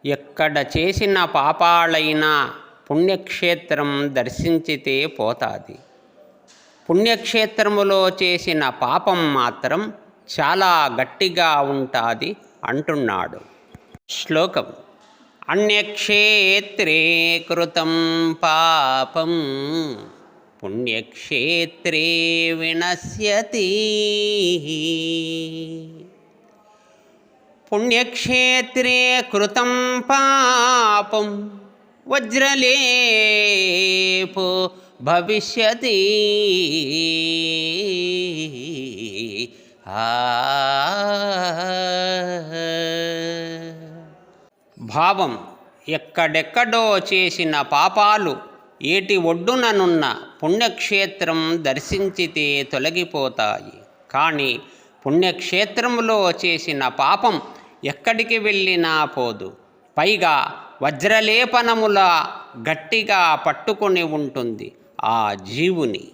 ఎక్కడ చేసిన పాపాలైనా పుణ్యక్షేత్రం దర్శించితే పోతాది. పుణ్యక్షేత్రములో చేసిన పాపం మాత్రం చాలా గట్టిగా ఉంటుంది అంటున్నాడు. శ్లోకం: అన్యక్షేత్రే కృతం పాపం పుణ్యక్షేత్రే వినశ్యతి. పుణ్యక్షేత్రే కృతం పాపం వజ్రలేపో భవిష్యతి. భావం: ఎక్కడెక్కడో చేసిన పాపాలు ఏటి ఒడ్డుననున్న పుణ్యక్షేత్రం దర్శించితే తొలగిపోతాయి. కానీ పుణ్యక్షేత్రములో చేసిన పాపం ఎక్కడికి వెళ్ళినా పోదు. పైగా వజ్రలేపనములా గట్టిగా పట్టుకొని ఉంటుంది ఆ జీవుని.